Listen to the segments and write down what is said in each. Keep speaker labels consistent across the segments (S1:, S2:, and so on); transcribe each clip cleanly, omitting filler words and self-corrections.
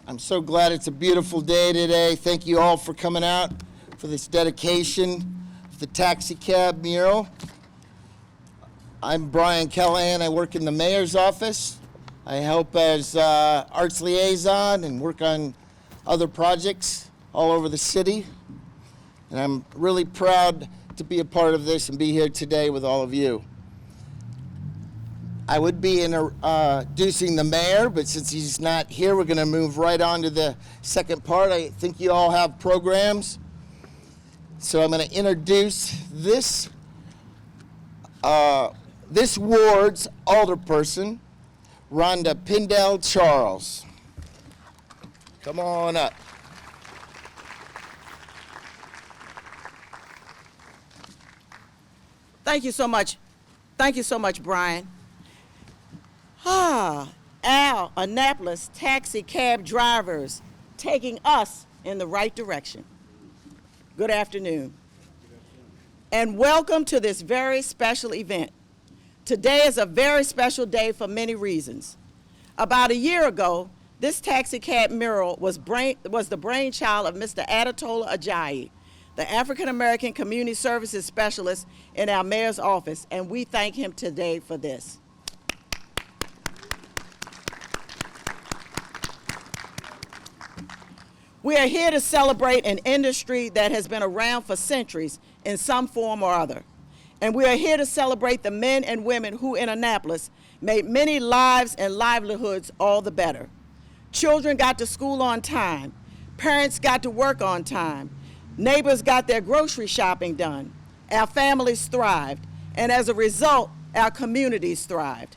S1: I'm so glad it's a beautiful day today. Thank you all for coming out for this dedication of the taxi cab mural. I'm Brian Cahalan. I work in the mayor's office. I help as arts liaison and work on other projects all over the city. And I'm really proud to be a part of this and be here today with all of you. I would be introducing the mayor, but since he's not here, we're going to move right on to the second part. I think you all have programs. So I'm going to introduce this ward's alderperson, Rhonda Pindell Charles. Come on up.
S2: Thank you so much. Thank you so much, Brian. Our Annapolis taxi cab drivers taking us in the right direction. Good afternoon. And welcome to this very special event. Today is a very special day for many reasons. About a year ago, this taxi cab mural was the brainchild of Mr. Adetola Ajayi, the African American Community Services Specialist in our mayor's office, and we thank him today for this. We are here to celebrate an industry that has been around for centuries in some form or other. And we are here to celebrate the men and women who in Annapolis made many lives and livelihoods all the better. Children got to school on time. Parents got to work on time. Neighbors got their grocery shopping done. Our families thrived. And as a result, our communities thrived.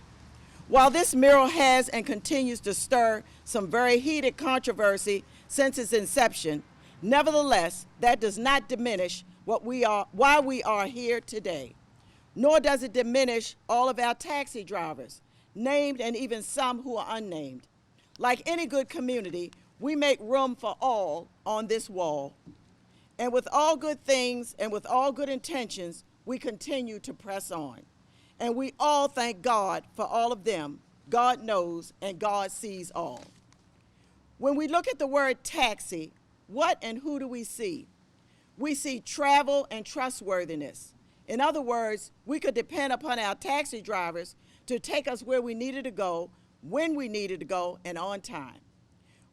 S2: While this mural has and continues to stir some very heated controversy since its inception, nevertheless, that does not diminish why we are here today. Nor does it diminish all of our taxi drivers, named and even some who are unnamed. Like any good community, we make room for all on this wall. And with all good things and with all good intentions, we continue to press on. And we all thank God for all of them. God knows and God sees all. When we look at the word taxi, what and who do we see? We see travel and trustworthiness. In other words, we could depend upon our taxi drivers to take us where we needed to go, when we needed to go, and on time.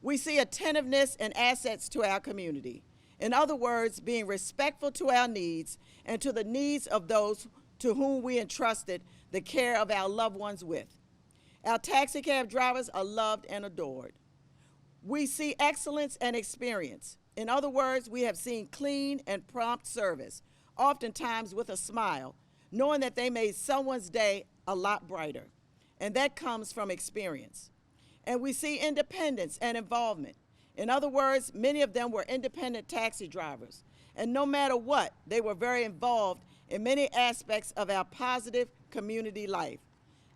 S2: We see attentiveness and assets to our community. In other words, being respectful to our needs and to the needs of those to whom we entrusted the care of our loved ones with. Our taxi cab drivers are loved and adored. We see excellence and experience. In other words, we have seen clean and prompt service, oftentimes with a smile, knowing that they made someone's day a lot brighter. And that comes from experience. And we see independence and involvement. In other words, many of them were independent taxi drivers. And no matter what, they were very involved in many aspects of our positive community life.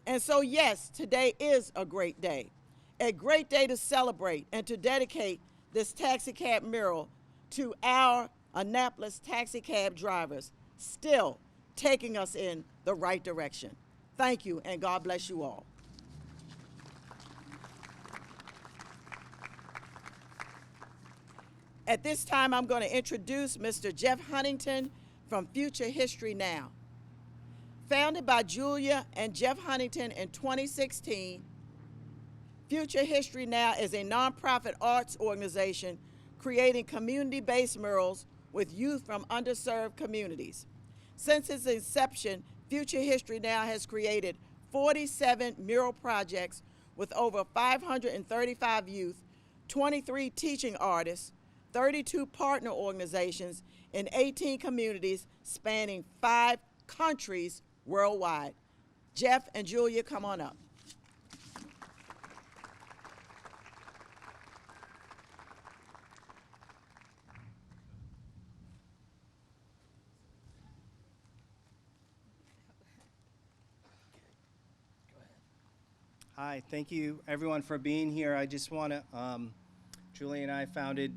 S2: And so, yes, today is a great day to celebrate and to dedicate this taxi cab mural to our Annapolis taxi cab drivers, still taking us in the right direction. Thank you, and God bless you all. At this time, I'm going to introduce Mr. Jeff Huntington from Future History Now. Founded by Julia and Jeff Huntington in 2016, Future History Now is a nonprofit arts organization creating community-based murals with youth from underserved communities. Since its inception, Future History Now has created 47 mural projects with over 535 youth, 23 teaching artists, 32 partner organizations in 18 communities spanning 5 countries worldwide. Jeff and Julia, come on up.
S3: Hi, thank you everyone for being here. I just want to, Julie and I founded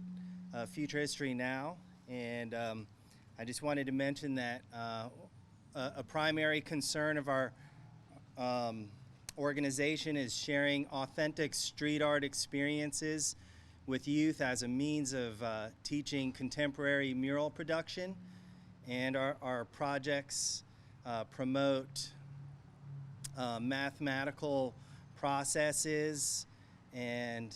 S3: Future History Now, and I just wanted to mention that a primary concern of our organization is sharing authentic street art experiences with youth as a means of teaching contemporary mural production. And our projects promote mathematical processes and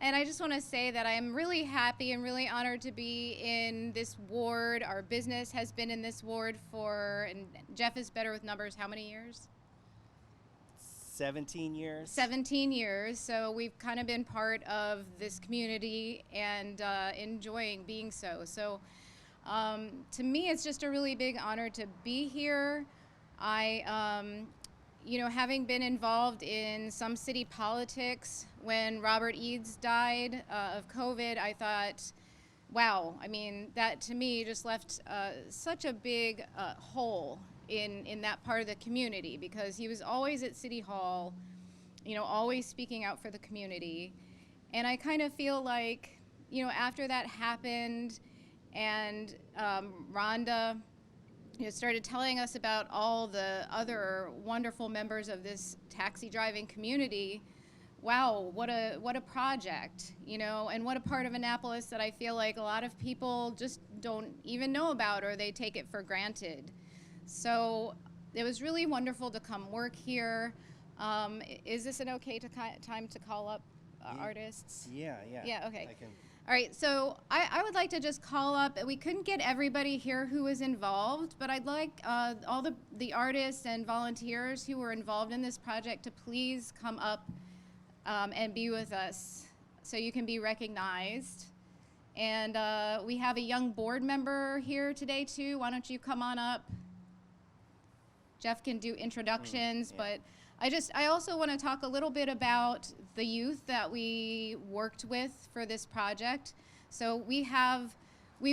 S4: And I just want to say that I am really happy and really honored to be in this ward. Our business has been in this ward for, and Jeff is better with numbers, how many years?
S3: 17 years.
S4: 17 years. So we've kind of been part of this community and enjoying being so. So to me, it's just a really big honor to be here. You know, having been involved in some city politics, when Robert Eads died of COVID, I thought, wow, I mean, that to me just left such a big hole in that part of the community, because he was always at City Hall, you know, always speaking out for the community. And I kind of feel like, you know, after that happened and Rhonda, you know, started telling us about all the other wonderful members of this taxi driving community. Wow, what a project, you know, and what a part of Annapolis that I feel like a lot of people just don't even know about, or they take it for granted. So it was really wonderful to come work here. Is this an okay time to call up artists?
S3: Yeah.
S4: Yeah, okay.
S3: I can.
S4: All right, so I would like to just call up, we couldn't get everybody here who was involved, but I'd like all the artists and volunteers who were involved in this project to please come up and be with us so you can be recognized. And we have a young board member here today too. Why don't you come on up? Jeff can do introductions,
S3: yeah.
S4: but I also want to talk a little bit about the youth that we worked with for this project. So we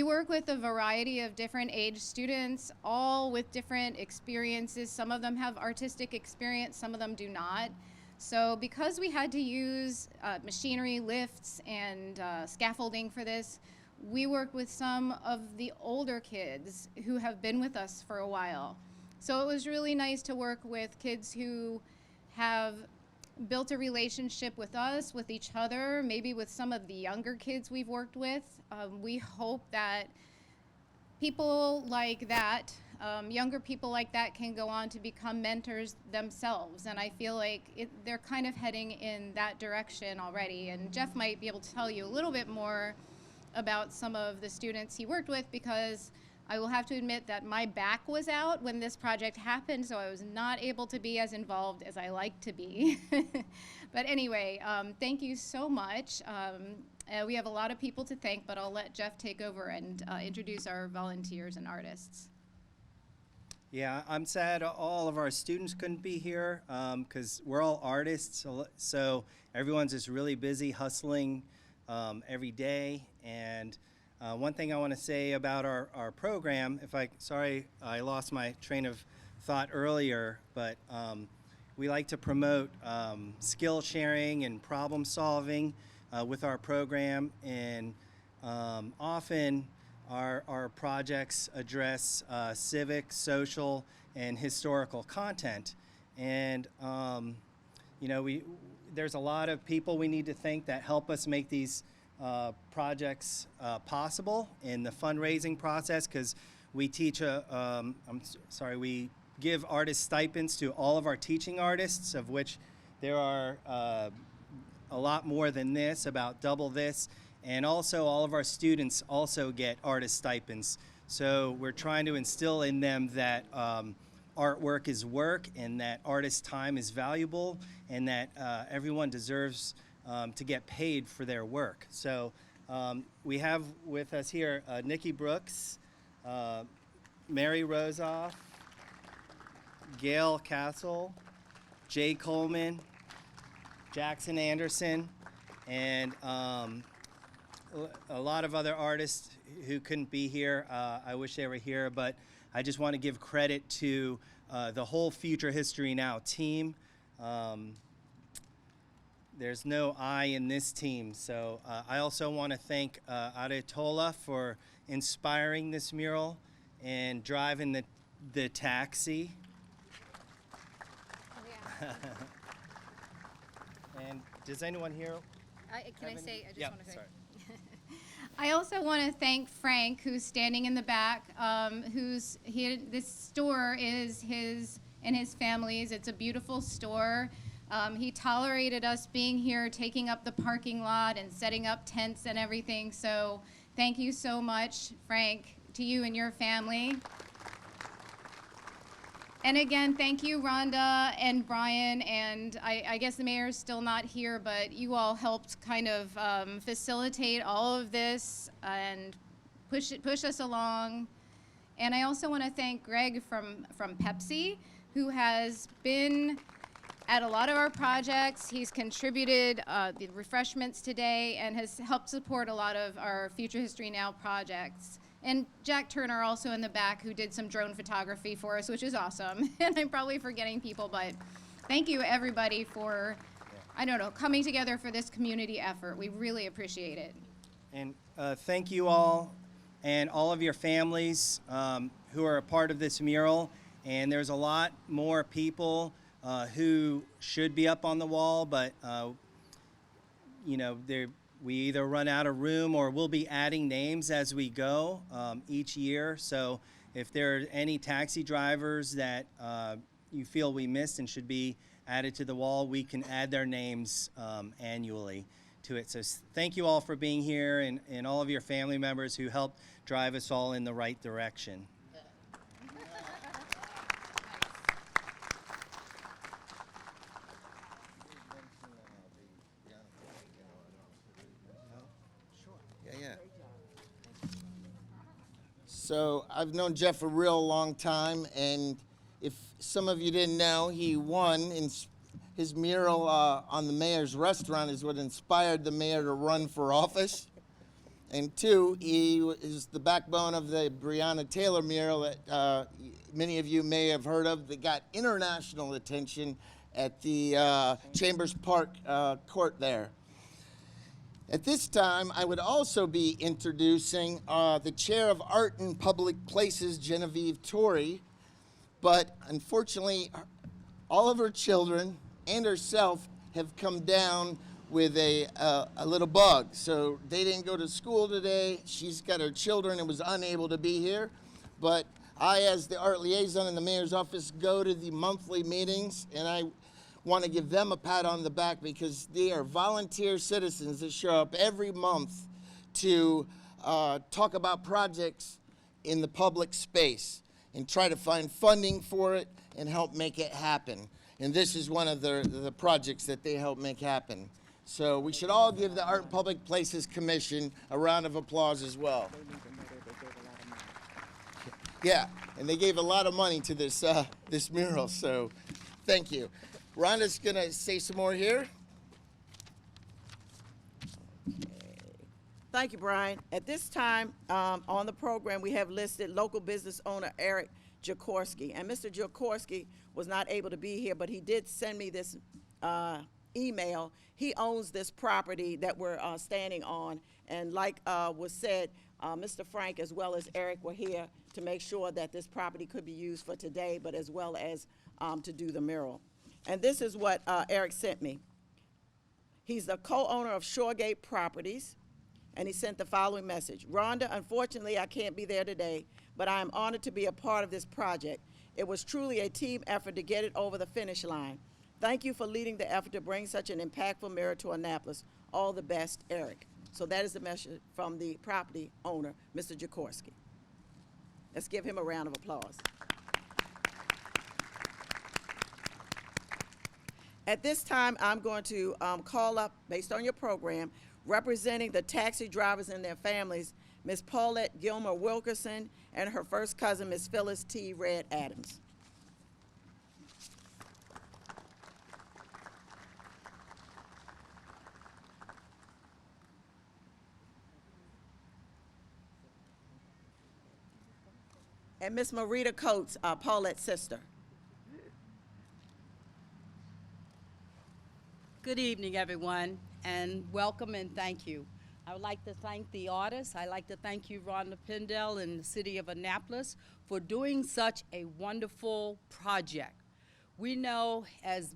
S4: work with a variety of different age students, all with different experiences. Some of them have artistic experience, some of them do not. So because we had to use machinery, lifts, and scaffolding for this, we worked with some of the older kids who have been with us for a while. So it was really nice to work with kids who have built a relationship with us, with each other, maybe with some of the younger kids we've worked with. We hope that people like that, younger people like that, can go on to become mentors themselves. And I feel like they're kind of heading in that direction already. And Jeff might be able to tell you a little bit more about some of the students he worked with, because I will have to admit that my back was out when this project happened, so I was not able to be as involved as I like to be. But anyway, thank you so much. We have a lot of people to thank, but I'll let Jeff take over and introduce our volunteers and artists.
S3: Yeah, I'm sad all of our students couldn't be here because we're all artists, so everyone's just really busy hustling every day. And one thing I want to say about our program, sorry I lost my train of thought earlier, but we like to promote skill sharing and problem solving with our program, and often our projects address civic, social, and historical content. And you know, there's a lot of people we need to thank that help us make these projects possible in the fundraising process, because we teach we give artist stipends to all of our teaching artists, of which there are a lot more than this, about double this, and also all of our students also get artist stipends. So we're trying to instill in them that artwork is work, and that artist time is valuable, and that everyone deserves to get paid for their work. So we have with us here Nikki Brooks, Mary Rosoff, Gail Castle, Jay Coleman, Jackson Anderson, and a lot of other artists who couldn't be here. I wish they were here, but I just want to give credit to the whole Future History Now team. There's no I in this team, so I also want to thank Adetola for inspiring this mural and driving the taxi.
S4: Yeah.
S3: And does anyone here
S4: Can I say, I just
S3: Yeah,
S4: want to say.
S3: sorry.
S4: I also want to thank Frank, who's standing in the back, this store is his and his family's. It's a beautiful store. He tolerated us being here, taking up the parking lot and setting up tents and everything. So thank you so much, Frank, to you and your family. And again, thank you, Rhonda and Brian, and I guess the mayor's still not here, but you all helped kind of facilitate all of this and push us along. And I also want to thank Greg from Pepsi, who has been at a lot of our projects. He's contributed the refreshments today and has helped support a lot of our Future History Now projects. And Jack Turner also in the back, who did some drone photography for us, which is awesome. And I'm probably forgetting people, but thank you everybody for, I don't know, coming together for this community effort. We really appreciate it.
S3: And thank you all and all of your families who are a part of this mural. And there's a lot more people who should be up on the wall, but you know, we either run out of room or we'll be adding names as we go each year. So if there are any taxi drivers that you feel we missed and should be added to the wall, we can add their names annually to it. So thank you all for being here and all of your family members who helped drive us all in the right direction.
S1: Yeah. So I've known Jeff a real long time, and if some of you didn't know, he won in his mural on the mayor's restaurant is what inspired the mayor to run for office. And two, he is the backbone of the Breonna Taylor mural that many of you may have heard of that got international attention at the Chambers Park court there. At this time, I would also be introducing the Chair of Art and Public Places, Genevieve Torrey, but unfortunately, all of her children and herself have come down with a little bug. So they didn't go to school today. She's got her children and was unable to be here. But I, as the art liaison in the mayor's office, go to the monthly meetings, and I want to give them a pat on the back because they are volunteer citizens that show up every month to talk about projects in the public space and try to find funding for it and help make it happen. And this is one of the projects that they help make happen. So we should all give the Art and Public Places Commission a round of applause as well. Yeah, and they gave a lot of money to this, this mural, so thank you. Rhonda's gonna say some more here.
S2: Thank you, Brian. At this time on the program, we have listed local business owner Eric Jakorski. And Mr. Jakorski was not able to be here, but he did send me this email. He owns this property that we're standing on. And like was said, Mr. Frank as well as Eric were here to make sure that this property could be used for today, but as well as to do the mural. And this is what Eric sent me. He's the co-owner of Shoregate Properties, and he sent the following message. Rhonda, unfortunately, I can't be there today, but I am honored to be a part of this project. It was truly a team effort to get it over the finish line. Thank you for leading the effort to bring such an impactful mirror to Annapolis. All the best, Eric. So that is the message from the property owner, Mr. Jakorski. Let's give him a round of applause. At this time, I'm going to call up, based on your program, representing the taxi drivers and their families, Ms. Paulette Gilmer Wilkerson and her first cousin, Ms. Phyllis T. Red Adams. And Ms. Marita Coates, Paulette's sister.
S5: Good evening, everyone, and welcome and thank you. I would like to thank the artists. I'd like to thank you, Rhonda Pindell and the City of Annapolis, for doing such a wonderful project. We know as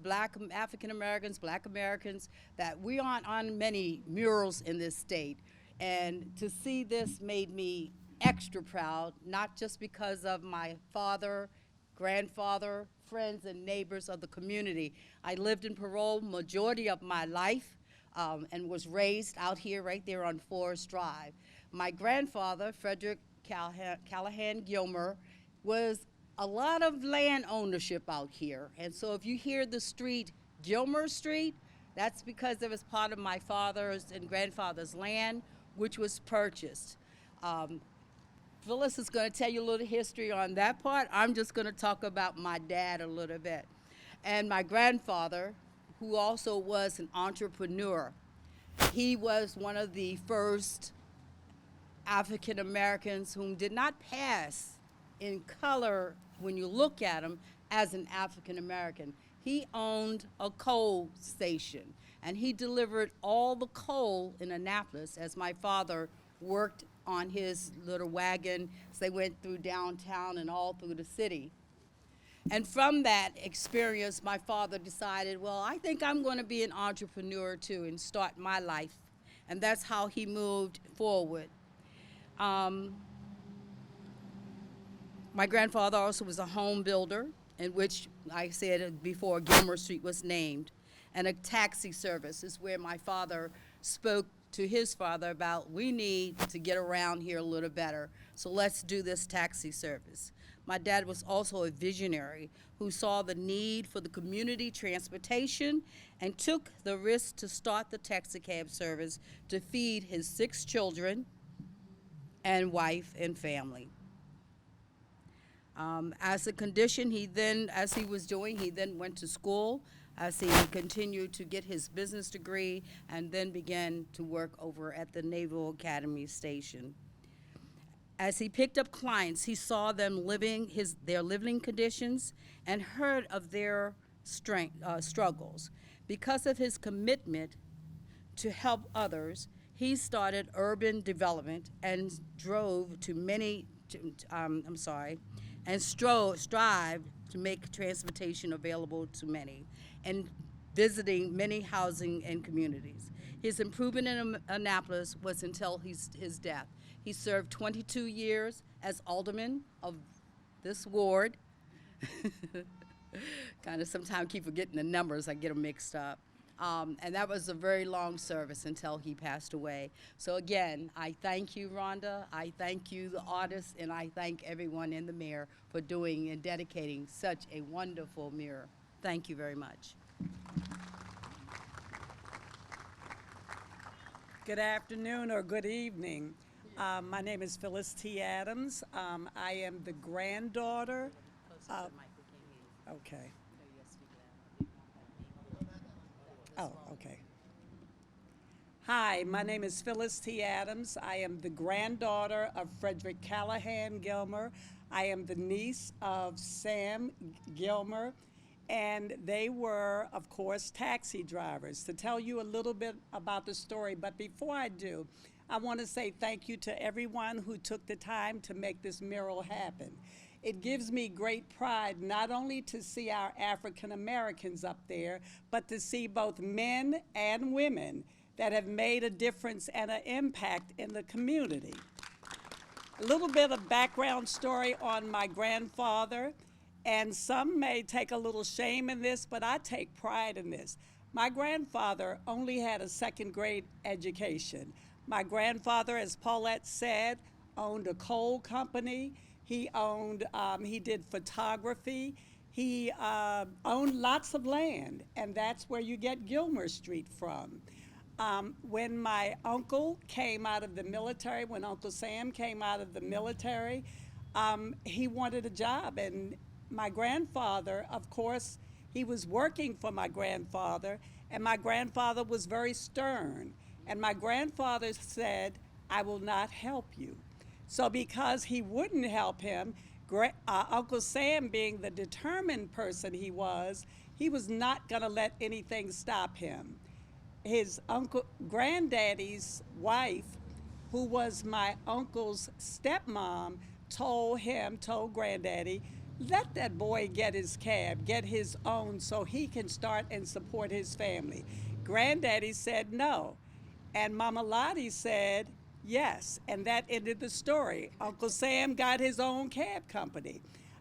S5: African Americans, Black Americans, that we aren't on many murals in this state. And to see this made me extra proud, not just because of my father, grandfather, friends, and neighbors of the community. I lived in Parole majority of my life and was raised out here right there on Forest Drive. My grandfather, Frederick Cahalan Gilmer, was a lot of land ownership out here. And so if you hear the street Gilmer Street, that's because it was part of my father's and grandfather's land, which was purchased. Phyllis is going to tell you a little history on that part. I'm just going to talk about my dad a little bit. And my grandfather, who also was an entrepreneur, he was one of the first African Americans whom did not pass in color when you look at him as an African American. He owned a coal station, and he delivered all the coal in Annapolis as my father worked on his little wagon as they went through downtown and all through the city. And from that experience, my father decided, well, I think I'm going to be an entrepreneur too and start my life. And that's how he moved forward. My grandfather also was a home builder, in which I said before, Gilmer Street was named. And a taxi service is where my father spoke to his father about, we need to get around here a little better, so let's do this taxi service. My dad was also a visionary who saw the need for the community transportation and took the risk to start the taxi cab service to feed his 6 children and wife and family. As a condition, he then went to school as he continued to get his business degree and then began to work over at the Naval Academy Station. As he picked up clients, he saw them their living conditions and heard of their struggles. Because of his commitment to help others, he started urban development and strived to make transportation available to many, and visiting many housing and communities. His improvement in Annapolis was until his death. He served 22 years as alderman of this ward. Kind of sometimes keep forgetting the numbers, I get them mixed up. And that was a very long service until he passed away. So again, I thank you, Rhonda. I thank you, the artists, and I thank everyone in the mayor for doing and dedicating such a wonderful mural. Thank you very much.
S6: Good afternoon or good evening. My name is Phyllis T. Adams. I am the granddaughter of, okay. Oh, okay. Hi, my name is Phyllis T. Adams. I am the granddaughter of Frederick Cahalan Gilmer. I am the niece of Sam Gilmer, and they were, of course, taxi drivers. To tell you a little bit about the story, but before I do, I want to say thank you to everyone who took the time to make this mural happen. It gives me great pride not only to see our African Americans up there, but to see both men and women that have made a difference and an impact in the community. A little bit of background story on my grandfather, and some may take a little shame in this, but I take pride in this. My grandfather only had a 2nd grade education. My grandfather, as Paulette said, owned a coal company. He did photography. He owned lots of land, and that's where you get Gilmer Street from. When my uncle came out of the military, when Uncle Sam came out of the military, he wanted a job, and my grandfather, of course, he was working for my grandfather, and my grandfather was very stern. And my grandfather said, I will not help you. So because he wouldn't help him, Uncle Sam, being the determined person he was not gonna let anything stop him. His granddaddy's wife, who was my uncle's stepmom, told granddaddy, Let that boy get his cab, get his own, so he can start and support his family. Granddaddy said no. And Mama Lottie said yes. And that ended the story. Uncle Sam got his own cab company.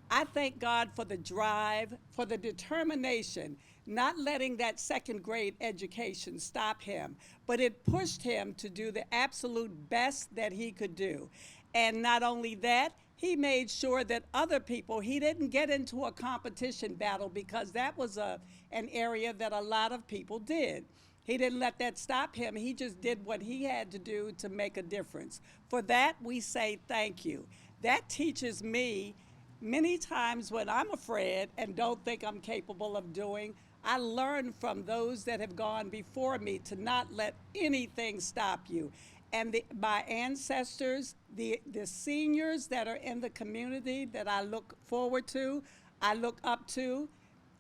S6: I thank God for the drive, for the determination, not letting that second grade education stop him, but it pushed him to do the absolute best that he could do. And not only that, he made sure that other people, he didn't get into a competition battle because that was an area that a lot of people did. He didn't let that stop him. He just did what he had to do to make a difference. For that, we say thank you. That teaches me many times when I'm afraid and don't think I'm capable of doing, I learn from those that have gone before me to not let anything stop you. And my ancestors, the seniors that are in the community that I look forward to, I look up to.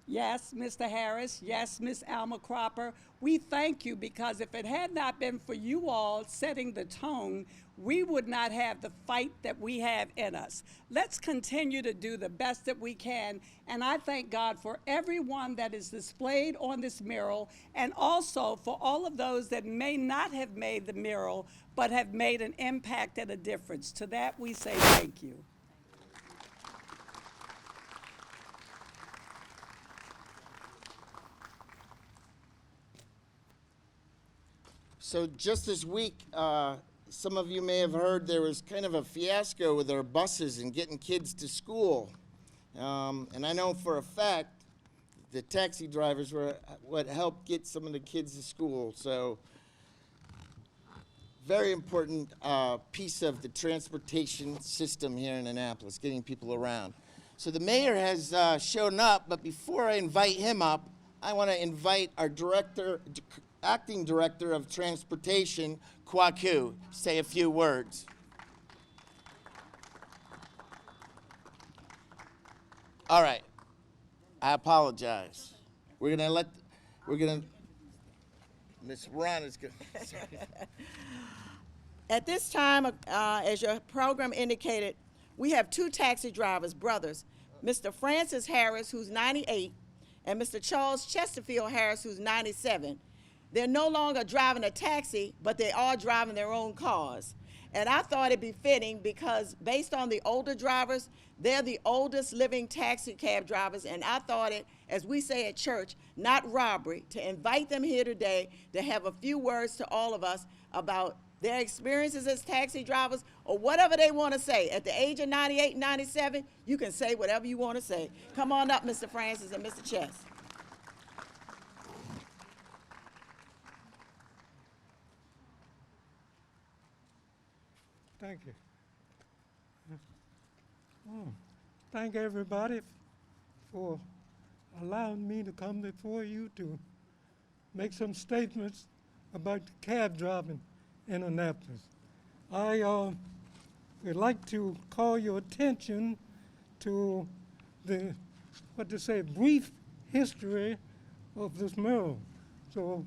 S6: Yes, Mr. Harris. Yes, Miss Alma Cropper. We thank you because if it had not been for you all setting the tone, we would not have the fight that we have in us. Let's continue to do the best that we can. And I thank God for everyone that is displayed on this mural and also for all of those that may not have made the mural but have made an impact and a difference. To that we say thank you.
S1: So just this week, some of you may have heard there was kind of a fiasco with our buses and getting kids to school. And I know for a fact the taxi drivers were what helped get some of the kids to school. So very important piece of the transportation system here in Annapolis, getting people around. So the mayor has shown up, but before I invite him up, I want to invite our acting director of transportation, Kwaku, say a few words. All right, I apologize. We're gonna, Miss Rhonda's gonna, sorry.
S2: At this time, as your program indicated, we have two taxi drivers, brothers, Mr. Francis Harris, who's 98, and Mr. Charles Chesterfield Harris, who's 97. They're no longer driving a taxi, but they are driving their own cars. And I thought it'd be fitting because based on the older drivers, they're the oldest living taxi cab drivers, and I thought it, as we say at church, not robbery, to invite them here today to have a few words to all of us about their experiences as taxi drivers or whatever they want to say. At the age of 98 and 97, you can say whatever you want to say. Come on up, Mr. Francis and Mr. Chess.
S7: Thank you. Thank everybody for allowing me to come before you to make some statements about cab driving in Annapolis. I would like to call your attention to the, brief history of this mural. So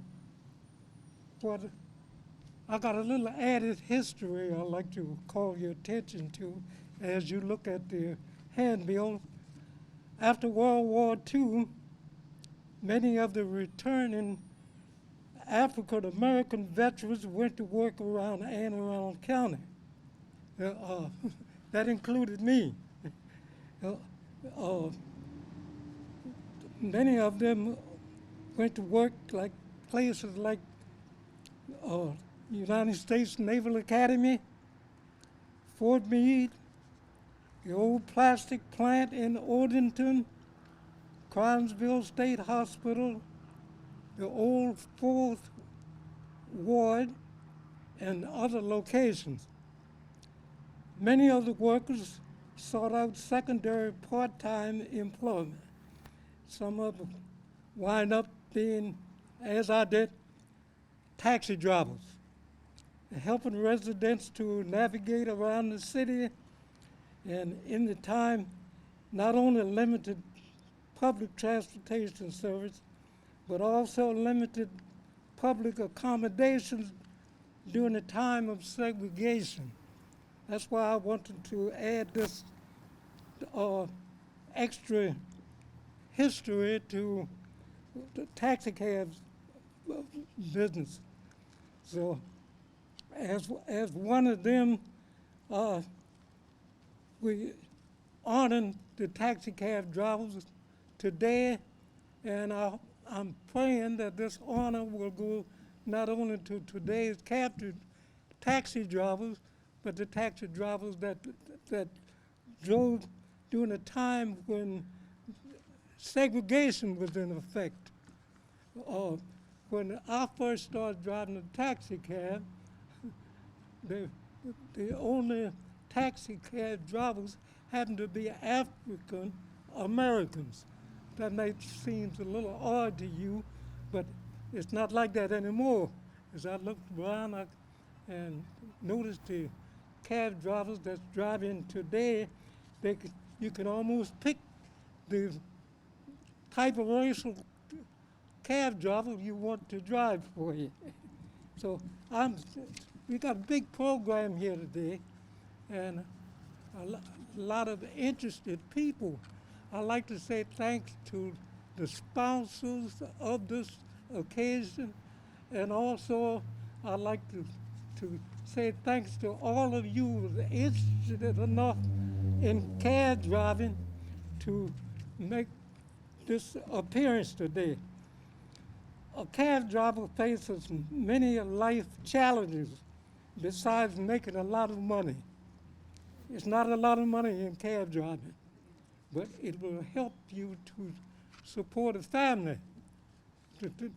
S7: I got a little added history I'd like to call your attention to as you look at the handbill. After World War II, many of the returning African American veterans went to work around Anne Arundel County. That included me. Many of them went to work like places like United States Naval Academy, Fort Meade, the old plastic plant in Ordenton, Cronsville State Hospital, the old 4th Ward, and other locations. Many of the workers sought out secondary part-time employment. Some of them wind up being, as I did, taxi drivers, helping residents to navigate around the city, and in the time, not only limited public transportation service, but also limited public accommodations during the time of segregation. That's why I wanted to add this extra history to the taxi cabs business. So as one of them, we honoring the taxi cab drivers today, and I'm praying that this honor will go not only to today's captured taxi drivers, but the taxi drivers that drove during a time when segregation was in effect. When I first started driving a taxi cab, the only taxi cab drivers happened to be African Americans. That may seem a little odd to you, but it's not like that anymore. As I looked around and noticed the cab drivers that's driving today, you can almost pick the type of racial cab driver you want to drive for you. So we got a big program here today, and a lot of interested people. I'd like to say thanks to the sponsors of this occasion, and also I'd like to say thanks to all of you who are interested enough in cab driving to make this appearance today. A cab driver faces many life challenges besides making a lot of money. It's not a lot of money in cab driving, but it will help you to support a family.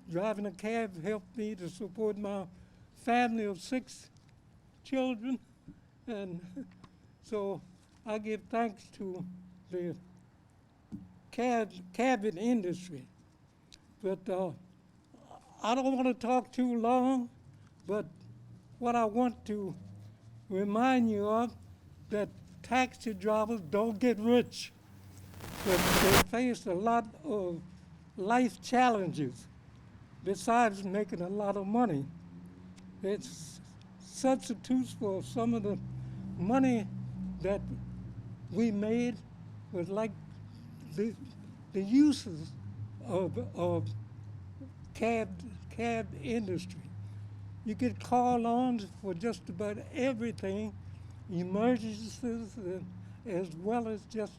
S7: Driving a cab helped me to support my family of 6 children, and so I give thanks to the cabin industry. But I don't want to talk too long, but what I want to remind you of, that taxi drivers don't get rich, but they face a lot of life challenges besides making a lot of money. It's substitutes for some of the money that we made was like the uses of cab industry. You get call-ons for just about everything, emergencies, as well as just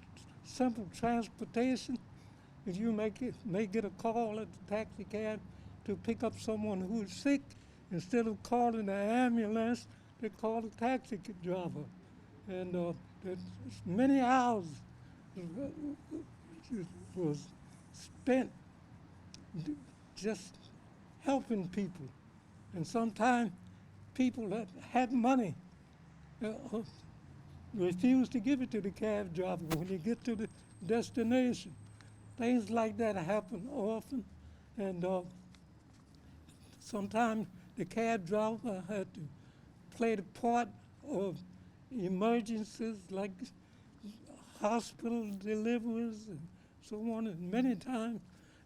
S7: simple transportation. If you may get a call at the taxi cab to pick up someone who is sick, instead of calling the ambulance, they call the taxi driver. And there's many hours was spent just helping people. And sometimes people that had money refuse to give it to the cab driver when you get to the destination. Things like that happen often, and sometimes the cab driver had to play the part of emergencies like hospital deliveries and so on, and many times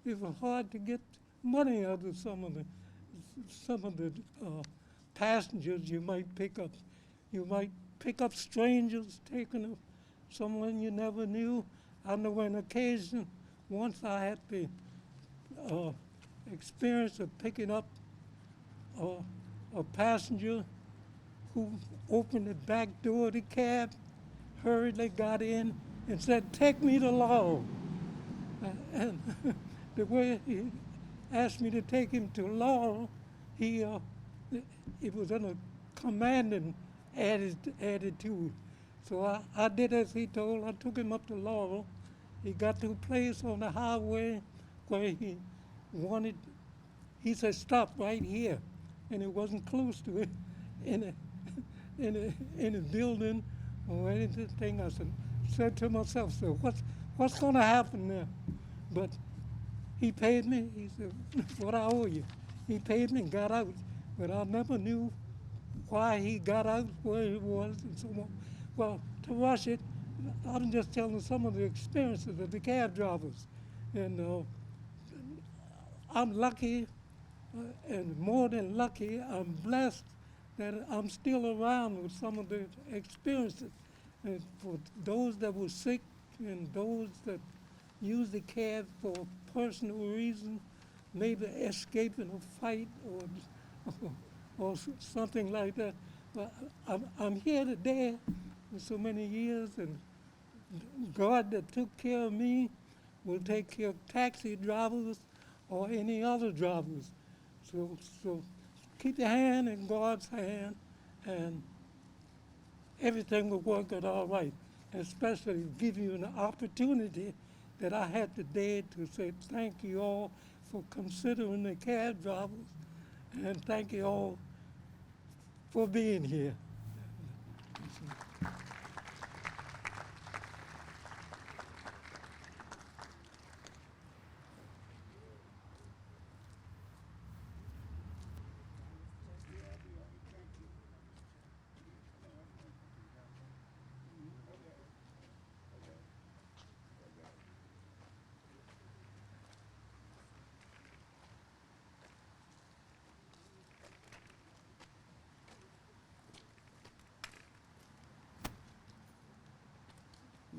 S7: it was hard to get money out of some of the passengers you might pick up. You might pick up strangers, taking someone you never knew. I know on occasion, once I had the experience of picking up a passenger who opened the back door of the cab, hurriedly got in and said, "Take me to Laurel." And the way he asked me to take him to Laurel, it was in a commanding attitude. So I did as he told. I took him up to Laurel. He got to a place on the highway where he said, "Stop right here." And it wasn't close to it in a building or anything. I said to myself, "So what's going to happen now?" But he paid me. He said, "What I owe you." He paid me and got out. But I never knew why he got out, where he was, and so on. Well, to rush it, I'm just telling some of the experiences of the cab drivers. And I'm lucky, and more than lucky, I'm blessed that I'm still around with some of the experiences. And for those that were sick and those that use the cab for personal reasons, maybe escaping a fight or something like that. But I'm here today for so many years, and God that took care of me will take care of taxi drivers or any other drivers. So keep your hand in God's hand, and everything will work out all right. Especially give you an opportunity that I had today to say thank you all for considering the cab drivers, and thank you all for being here.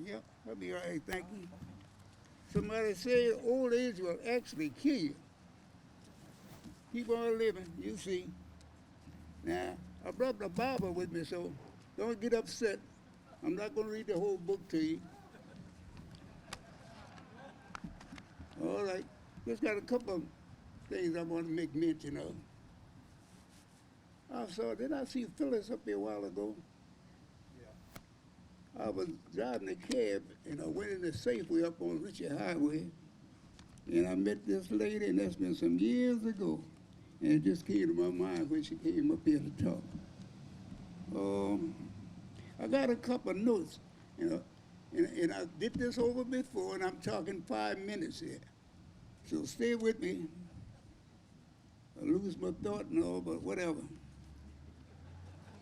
S8: Yep, I'll be all right, thank you. Somebody said old age will actually kill you. Keep on living, you see. Now, I brought the Bible with me, so don't get upset. I'm not going to read the whole book to you. All right, just got a couple of things I want to make mention of. Did I see Phyllis up here a while ago? I was driving a cab, and I went in the Safeway up on Richard Highway, and I met this lady, and that's been some years ago, and it just came to my mind when she came up here to talk. I got a couple of notes, and I did this over before, and I'm talking 5 minutes here, so stay with me. I lose my thought and all, but whatever.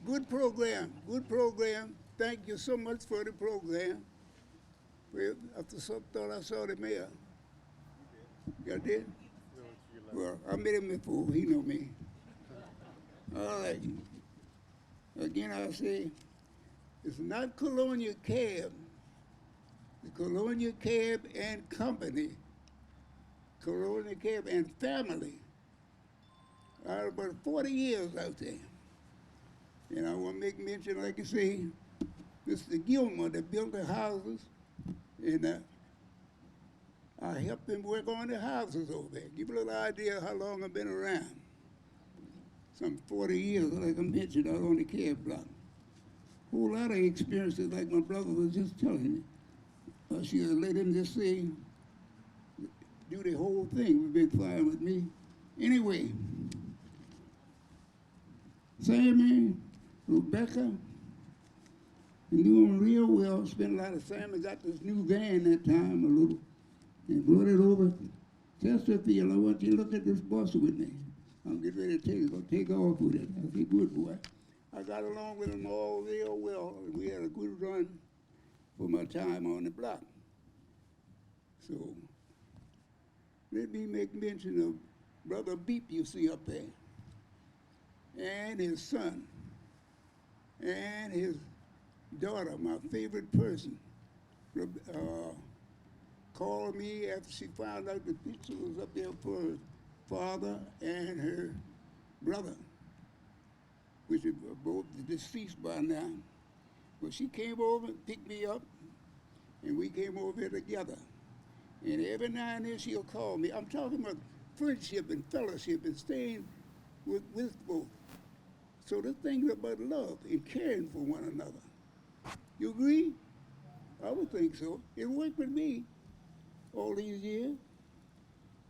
S8: Good program, good program. Thank you so much for the program. I thought I saw the mayor. You did? Well, I met him before. He know me. All right. Again, I'll say, it's not Colonial Cab. It's Colonial Cab and Company. Colonial Cab and Family. I had about 40 years out there. And I want to make mention, like I say, Mr. Gilmore that built the houses, and I helped him work on the houses over there. Give you a little idea how long I've been around. Some 40 years, like I mentioned, out on the cab block. Whole lot of experiences, like my brother was just telling me. She let him just say, do the whole thing. Would be fine with me. Anyway, Sammy, Rebecca, knew him real well. Spent a lot of time. I got this new van that time, a little, and brought it over. Chesterfield, I want you to look at this bus with me. I'm getting ready to take off with it. I said, good boy. I got along with them all real well. We had a good run for my time on the block. So, let me make mention of Brother Beep you see up there, and his son, and his daughter, my favorite person, called me after she found out the picture was up there for her father and her brother, which are both deceased by now. But she came over and picked me up, and we came over here together. And every now and then she'll call me. I'm talking about friendship and fellowship and staying with both. So this thing is about love and caring for one another. You agree? I would think so. It worked with me all these years.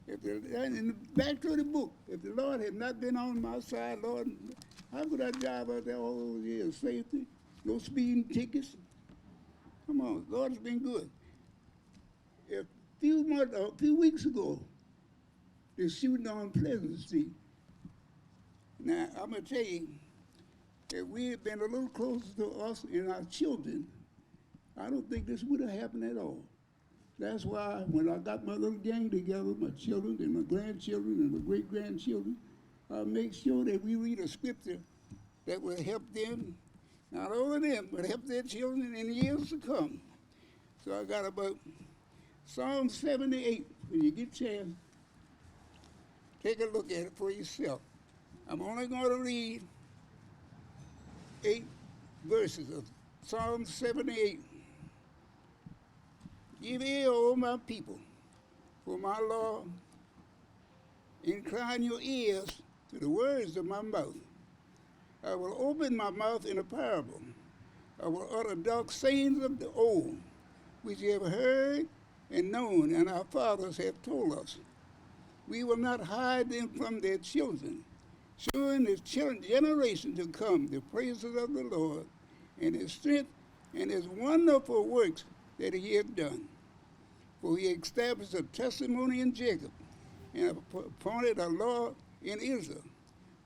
S8: And back to the book, if the Lord had not been on my side, Lord, how could I drive out there all those years? Safety, no speeding tickets. Come on, God has been good. A few weeks ago, they're shooting on Pleasant Street. Now, I'm going to tell you, if we had been a little closer to us and our children, I don't think this would have happened at all. That's why when I got my little gang together, my children and my grandchildren and my great-grandchildren, I make sure that we read a scripture that will help them, not only them, but help their children in years to come. So I got about Psalm 78. When you get a chance, take a look at it for yourself. I'm only going to read 8 verses of Psalm 78. Give ear, O my people, for my law. Incline your ears to the words of my mouth. I will open my mouth in a parable. I will utter dark sayings of the old, which you have heard and known, and our fathers have told us. We will not hide them from their children, showing the generation to come the praises of the Lord and his strength and his wonderful works that he hath done. For he established a testimony in Jacob and appointed a law in Israel,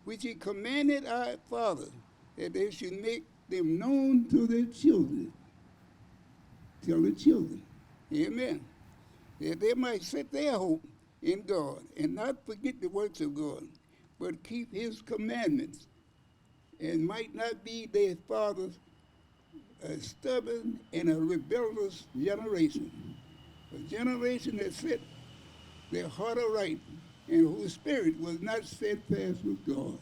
S8: which he commanded our fathers, that they should make them known to their children. Tell the children. Amen. That they might set their hope in God and not forget the works of God, but keep his commandments, and might not be their fathers a stubborn and a rebellious generation, a generation that set their heart aright and whose spirit was not steadfast with God.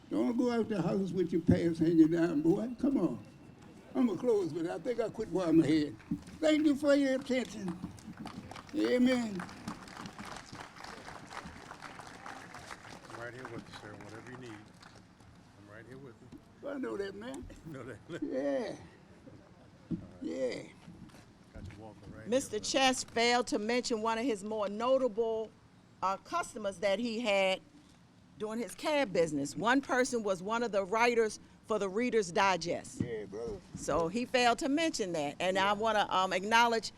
S8: Don't go out the house with your pants hanging down, boy. Come on. I'm going to close with it. I think I quit while I'm ahead. Thank you for your attention. Amen.
S9: I'm right here with you, sir. Whatever you need. I'm right here with you.
S8: I know that, man.
S9: You know that?
S8: Yeah. Yeah.
S9: Got you walking right
S2: Mr. Chess failed to mention one of his more notable customers that he had doing his cab business. One person was one of the writers for the Reader's Digest.
S8: Yeah, brother.
S2: So he failed to mention that. And I want to acknowledge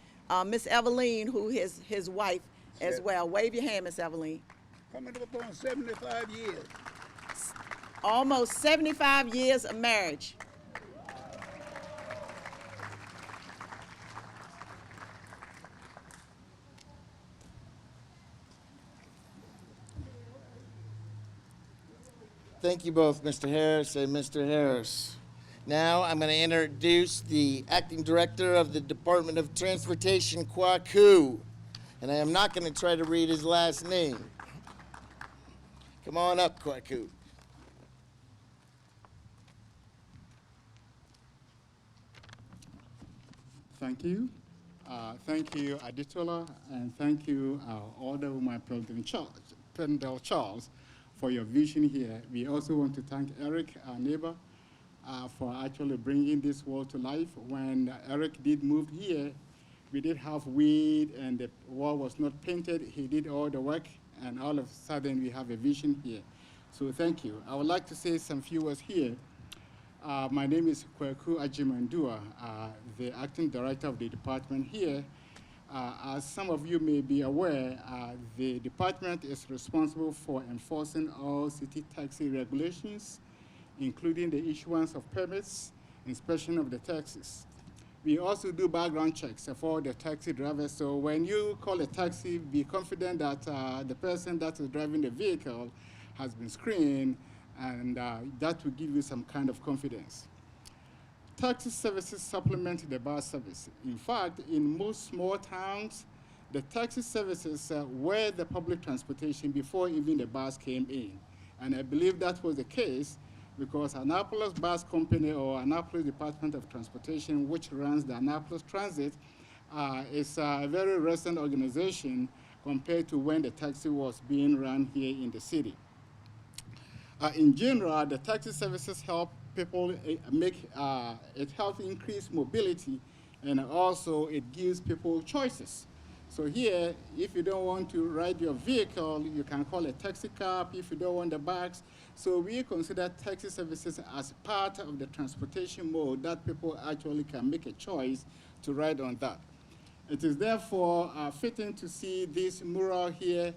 S2: Miss Eveline, who is his wife as well. Wave your hand, Miss Eveline.
S8: Coming up on 75 years.
S2: Almost 75 years of marriage.
S1: Thank you both, Mr. Harris and Mr. Harris. Now I'm going to introduce the acting director of the Department of Transportation, Kwaku. And I am not going to try to read his last name. Come on up, Kwaku.
S10: Thank you. Thank you, Aditola, and thank you, Alderwoman Pindell Charles, for your vision here. We also want to thank Eric, our neighbor, for actually bringing this wall to life. When Eric did move here, we did have weed and the wall was not painted. He did all the work, and all of a sudden we have a vision here. So thank you. I would like to say some few words here. My name is Kwaku Ajimandua, the acting director of the department here. As some of you may be aware, the department is responsible for enforcing all city taxi regulations, including the issuance of permits, inspection of the taxis. We also do background checks for the taxi drivers. So when you call a taxi, be confident that the person that is driving the vehicle has been screened, and that will give you some kind of confidence. Taxi services supplement the bus service. In fact, in most small towns, the taxi services were the public transportation before even the bus came in. And I believe that was the case because Annapolis Bus Company, or Annapolis Department of Transportation, which runs the Annapolis Transit, is a very recent organization compared to when the taxi was being run here in the city. In general, the taxi services help people it helps increase mobility, and also it gives people choices. So here, if you don't want to ride your vehicle, you can call a taxi cab if you don't want the bags. So we consider taxi services as part of the transportation mode that people actually can make a choice to ride on that. It is therefore fitting to see this mural here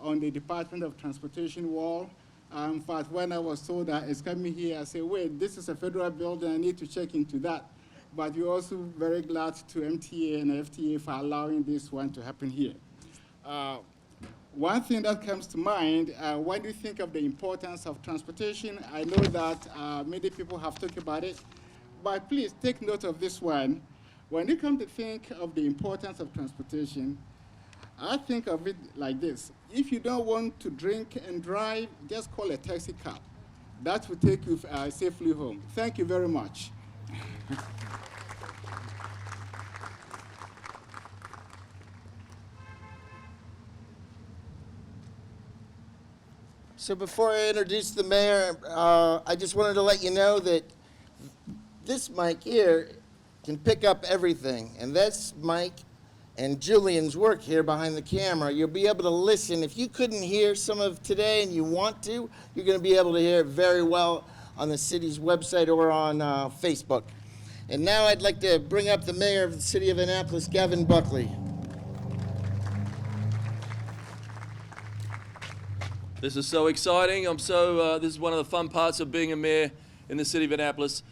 S10: on the Department of Transportation wall. In fact, when I was told that it's coming here, I said, wait, this is a federal building, I need to check into that. But we're also very glad to MTA and FTA for allowing this one to happen here. One thing that comes to mind, when you think of the importance of transportation, I know that many people have talked about it, but please take note of this one. When you come to think of the importance of transportation, I think of it like this. If you don't want to drink and drive, just call a taxi cab. That will take you safely home. Thank you very much.
S1: So before I introduce the mayor, I just wanted to let you know that this mic here can pick up everything. And that's Mike and Julian's work here behind the camera. You'll be able to listen. If you couldn't hear some of today and you want to, you're going to be able to hear it very well on the city's website or on Facebook. And now I'd like to bring up the mayor of the city of Annapolis, Gavin Buckley.
S11: This is so exciting. This is one of the fun parts of being a mayor in the city of Annapolis.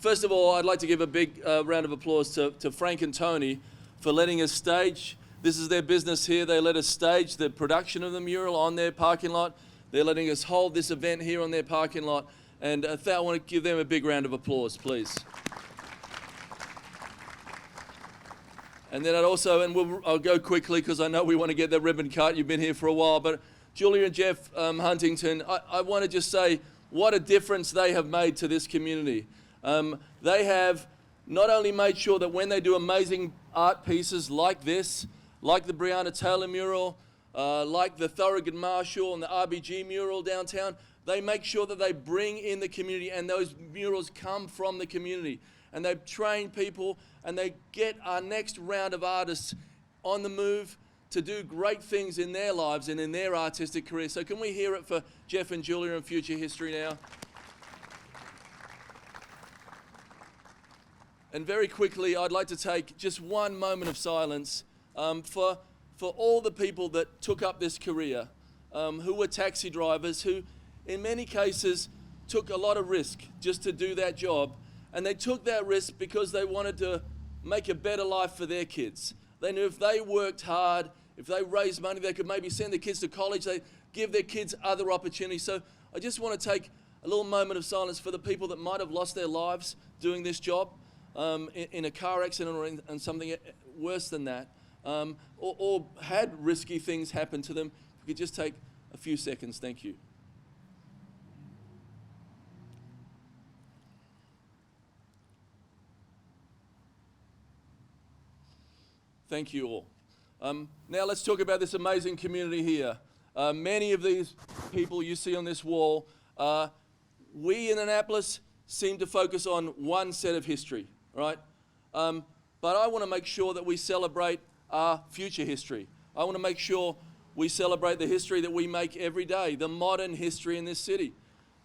S11: First of all, I'd like to give a big round of applause to Frank and Tony for letting us stage. This is their business here. They let us stage the production of the mural on their parking lot. They're letting us hold this event here on their parking lot. And I want to give them a big round of applause, please. And then I'll go quickly because I know we want to get the ribbon cut. You've been here for a while, but Julia and Jeff Huntington, I want to just say what a difference they have made to this community. They have not only made sure that when they do amazing art pieces like this, like the Breonna Taylor mural, like the Thurgood Marshall and the RBG mural downtown, they make sure that they bring in the community, and those murals come from the community. And they train people, and they get our next round of artists on the move to do great things in their lives and in their artistic career. So can we hear it for Jeff and Julia and Future History now? And very quickly, I'd like to take just one moment of silence for all the people that took up this career, who were taxi drivers, who in many cases took a lot of risk just to do that job. And they took that risk because they wanted to make a better life for their kids. They knew if they worked hard, if they raised money, they could maybe send their kids to college, they give their kids other opportunities. So I just want to take a little moment of silence for the people that might have lost their lives doing this job in a car accident or in something worse than that, or had risky things happen to them. If we could just take a few seconds, thank you. Thank you all. Now let's talk about this amazing community here. Many of these people you see on this wall, we in Annapolis seem to focus on one set of history, right? But I want to make sure that we celebrate our future history. I want to make sure we celebrate the history that we make every day, the modern history in this city.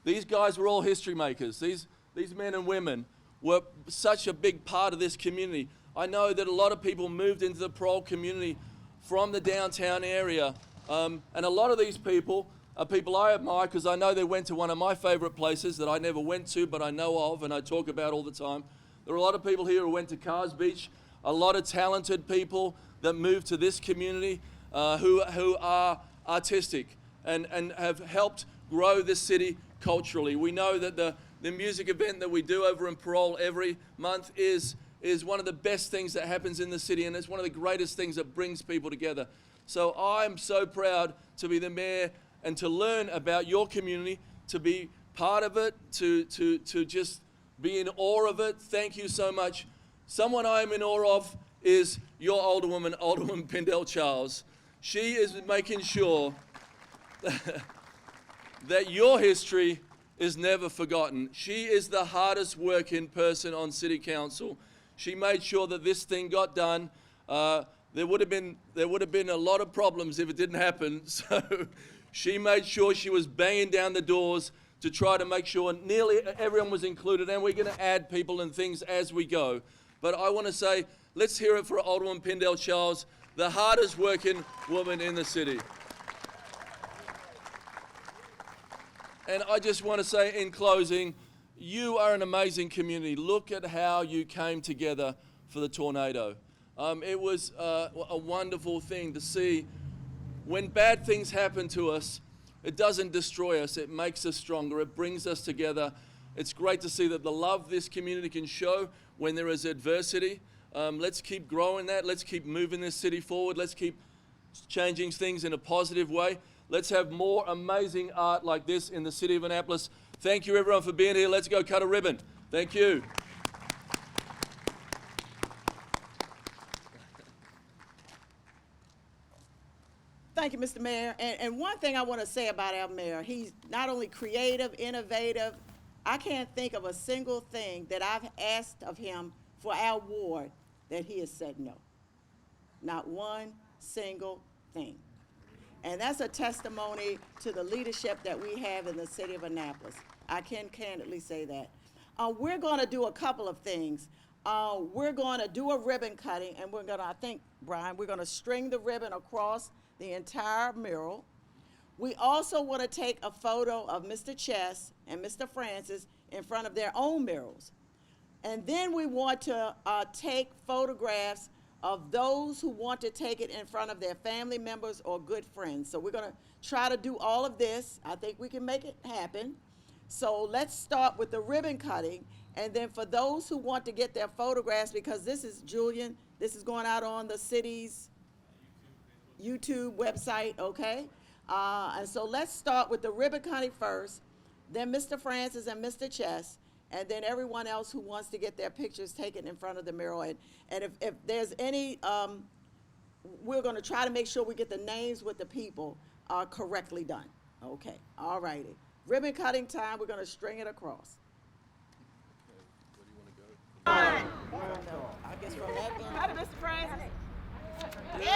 S11: These guys were all history makers. These men and women were such a big part of this community. I know that a lot of people moved into the parole community from the downtown area. And a lot of these people are people I admire because I know they went to one of my favorite places that I never went to, but I know of and I talk about all the time. There are a lot of people here who went to Cars Beach, a lot of talented people that moved to this community who are artistic and have helped grow this city culturally. We know that the music event that we do over in Parole every month is one of the best things that happens in the city, and it's one of the greatest things that brings people together. So I'm so proud to be the mayor and to learn about your community, to be part of it, to just be in awe of it. Thank you so much. Someone I am in awe of is your Alderwoman, Alderwoman Pindell Charles. She is making sure that your history is never forgotten. She is the hardest working person on City Council. She made sure that this thing got done. There would have been a lot of problems if it didn't happen. So she made sure she was banging down the doors to try to make sure nearly everyone was included. And we're going to add people and things as we go. But I want to say, let's hear it for Alderwoman Pindell Charles, the hardest working woman in the city. And I just want to say in closing, you are an amazing community. Look at how you came together for the tornado. It was a wonderful thing to see. When bad things happen to us, it doesn't destroy us. It makes us stronger. It brings us together. It's great to see that the love this community can show when there is adversity. Let's keep growing that. Let's keep moving this city forward. Let's keep changing things in a positive way. Let's have more amazing art like this in the city of Annapolis. Thank you, everyone, for being here. Let's go cut a ribbon. Thank you.
S2: Thank you, Mr. Mayor. And one thing I want to say about our mayor, he's not only creative, innovative. I can't think of a single thing that I've asked of him for our ward that he has said no. Not one single thing. And that's a testimony to the leadership that we have in the city of Annapolis. I can candidly say that. We're going to do a couple of things. We're going to do a ribbon cutting, and we're going to, I think, Brian, we're going to string the ribbon across the entire mural. We also want to take a photo of Mr. Chess and Mr. Francis in front of their own murals. And then we want to take photographs of those who want to take it in front of their family members or good friends. So we're going to try to do all of this. I think we can make it happen. So let's start with the ribbon cutting. And then for those who want to get their photographs, because this is, Julian, this is going out on the city's YouTube website, okay? And so let's start with the ribbon cutting first, then Mr. Francis and Mr. Chess, and then everyone else who wants to get their pictures taken in front of the mural. And if there's any, we're going to try to make sure we get the names with the people correctly done. Okay, all righty. Ribbon cutting time, we're going to string it across. I guess from that end. Mr. Francis. Yay!